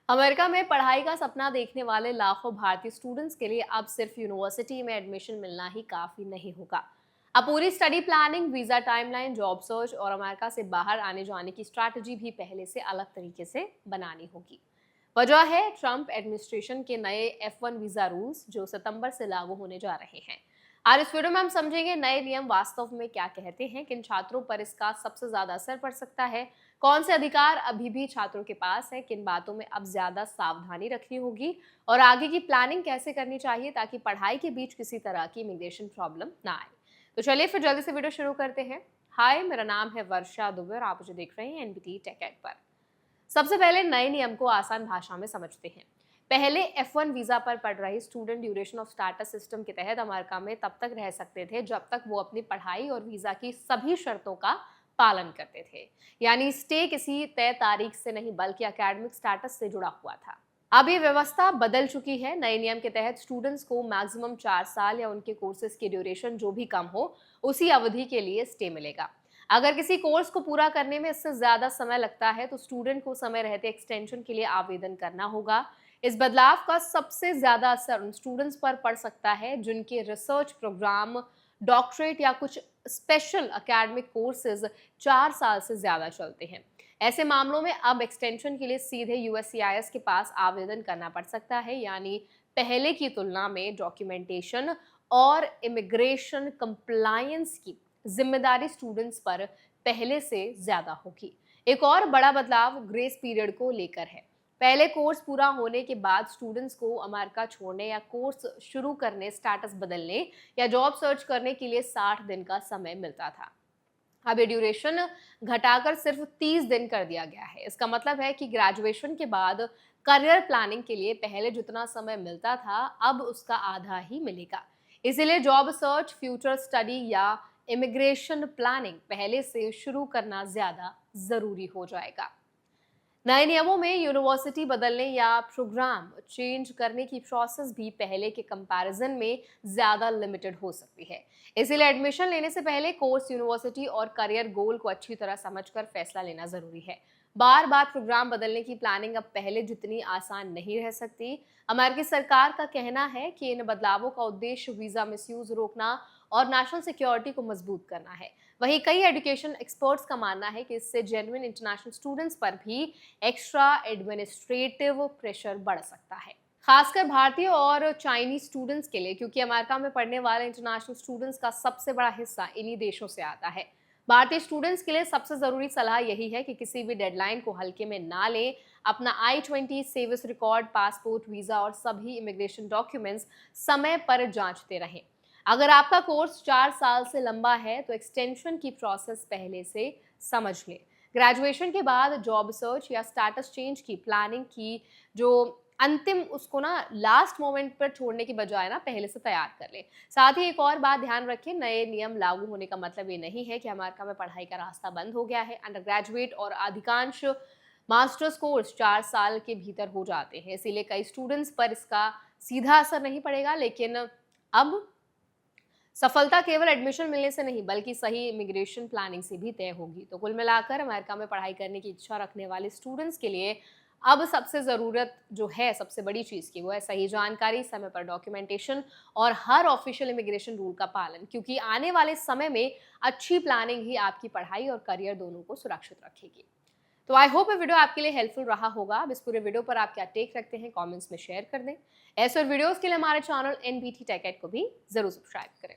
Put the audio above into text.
America में पढ़ाई का सपना देखने वाले लाखों भारतीय स्टूडेंट्स के लिए अब सिर्फ यूनिवर्सिटी में एडमिशन मिलना ही काफी नहीं होगा। अब पूरी study planning, visa timeline, job search और अमेरिका से बाहर आने जाने की स्ट्रैटेजी भी पहले से अलग तरीके से बनानी होगी। वजह है ट्रंप एडमिनिस्ट्रेशन के नए F1 वीजा रूल्स जो सितंबर से लागू होने जा रहे हैं। आज इस वीडियो में हम समझेंगे नए नियम वास्तव में क्या कहते हैं, किन छात्रों पर इसका सबसे ज्यादा असर पड़ सकता है, कौन से अधिकार अभी भी छात्रों के पास है, किन बातों में अब ज्यादा सावधानी रखनी होगी और आगे की प्लानिंग कैसे करनी चाहिए ताकि पढ़ाई के बीच किसी तरह की इमिग्रेशन प्रॉब्लम ना आए। तो चलिए फिर जल्दी से वीडियो शुरू करते हैं। हाय, मेरा नाम है वर्षा दुबे और आप मुझे देख रहे हैं एनबीटी टेक एड पर। सबसे पहले नए नियम को आसान भाषा में समझते हैं। पहले F1 वीजा पर पढ़ रहे student duration of status system के तहत अमेरिका में तब तक रह सकते थे जब तक वो अपनी पढ़ाई और वीजा की सभी शर्तों का पालन करते थे। यानी स्टे किसी तय तारीख से नहीं बल्कि एकेडमिक स्टेटस से जुड़ा हुआ था। अब ये व्यवस्था बदल चुकी है। नए नियम के तहत स्टूडेंट्स को मैक्सिमम 4 साल या उनके कोर्सेज की ड्यूरेशन जो भी कम हो उसी अवधि के लिए स्टे मिलेगा। अगर किसी कोर्स को पूरा करने में इससे ज्यादा समय लगता है तो स्टूडेंट को समय रहते एक्सटेंशन के लिए आवेदन करना होगा। इस बदलाव का सबसे ज्यादा असर उन स्टूडेंट्स पर पड़ सकता है जिनके रिसर्च प्रोग्राम, डॉक्टरेट या कुछ स्पेशल एकेडमिक कोर्सेज 4 साल से ज्यादा चलते हैं। ऐसे मामलों में अब एक्सटेंशन के लिए सीधे USCIS के पास आवेदन करना पड़ सकता है। यानी पहले की तुलना में डॉक्यूमेंटेशन और इमिग्रेशन कंप्लायंस की जिम्मेदारी स्टूडेंट्स पर पहले से ज्यादा होगी। एक और बड़ा बदलाव ग्रेस पीरियड को लेकर है। पहले कोर्स पूरा होने के बाद स्टूडेंट्स को अमेरिका छोड़ने या कोर्स शुरू करने, स्टेटस बदलने या जॉब सर्च करने के लिए 60 दिन का समय मिलता था। अब ये ड्यूरेशन घटाकर सिर्फ 30 दिन कर दिया गया है। इसका मतलब है कि ग्रेजुएशन के बाद करियर प्लानिंग के लिए पहले जितना समय मिलता था अब उसका आधा ही मिलेगा। इसीलिए जॉब सर्च, फ्यूचर स्टडी या इमिग्रेशन प्लानिंग पहले से शुरू करना ज्यादा जरूरी हो जाएगा। नए नियमों में यूनिवर्सिटी बदलने या प्रोग्राम चेंज करने की प्रोसेस भी पहले के कंपैरिजन में ज्यादा लिमिटेड हो सकती है। इसीलिए एडमिशन लेने से पहले कोर्स, यूनिवर्सिटी और करियर गोल को अच्छी तरह समझकर फैसला लेना जरूरी है। बार बार प्रोग्राम बदलने की प्लानिंग अब पहले जितनी आसान नहीं रह सकती। अमेरिकी सरकार का कहना है कि इन बदलावों का उद्देश्य वीजा मिसयूज रोकना और नेशनल सिक्योरिटी को मजबूत करना है। वहीं कई एजुकेशन एक्सपर्ट्स का मानना है कि इससे जेन्युइन इंटरनेशनल स्टूडेंट्स पर भी एक्स्ट्रा एडमिनिस्ट्रेटिव प्रेशर बढ़ सकता है, खासकर भारतीय और चाइनीज स्टूडेंट्स के लिए, क्योंकि अमेरिका में पढ़ने वाले इंटरनेशनल स्टूडेंट्स का सबसे बड़ा हिस्सा इन्हीं देशों से आता है। भारतीय स्टूडेंट्स के लिए सबसे जरूरी सलाह यही है कि किसी भी डेडलाइन को हल्के में ना लें। अपना I-20 service record, passport, visa और सभी इमिग्रेशन डॉक्यूमेंट्स समय पर जांचते रहें। अगर आपका कोर्स 4 साल से लंबा है तो एक्सटेंशन की प्रोसेस पहले से समझ लें। ग्रेजुएशन के बाद जॉब सर्च या स्टेटस चेंज की प्लानिंग की जो अंतिम उसको ना लास्ट मोमेंट पर छोड़ने की बजाय ना पहले से तैयार कर ले। साथ ही एक और बात ध्यान रखें, नए नियम लागू होने का मतलब ये नहीं है कि अमेरिका में पढ़ाई का रास्ता बंद हो गया है। अंडर ग्रेजुएट और अधिकांश मास्टर्स कोर्स 4 साल के भीतर हो जाते हैं। इसीलिए कई स्टूडेंट्स पर इसका सीधा असर नहीं पड़ेगा। लेकिन अब सफलता केवल एडमिशन मिलने से नहीं बल्कि सही इमिग्रेशन प्लानिंग से भी तय होगी। तो कुल मिलाकर अमेरिका में पढ़ाई करने की इच्छा रखने वाले स्टूडेंट्स के लिए अब सबसे ज़रूरत जो है, सबसे बड़ी चीज़ की, वो है सही जानकारी, समय पर डॉक्यूमेंटेशन और हर ऑफिशियल इमिग्रेशन रूल का पालन, क्योंकि आने वाले समय में अच्छी प्लानिंग ही आपकी पढ़ाई और करियर दोनों को सुरक्षित रखेगी। तो आई होप ये वीडियो आपके लिए हेल्पफुल रहा होगा। अब इस पूरे वीडियो पर आप क्या टेक रखते हैं कमेंट्स में शेयर कर दें। ऐसे और वीडियोस के लिए हमारे चैनल एनबीटी टेक एड को भी जरूर सब्सक्राइब करें।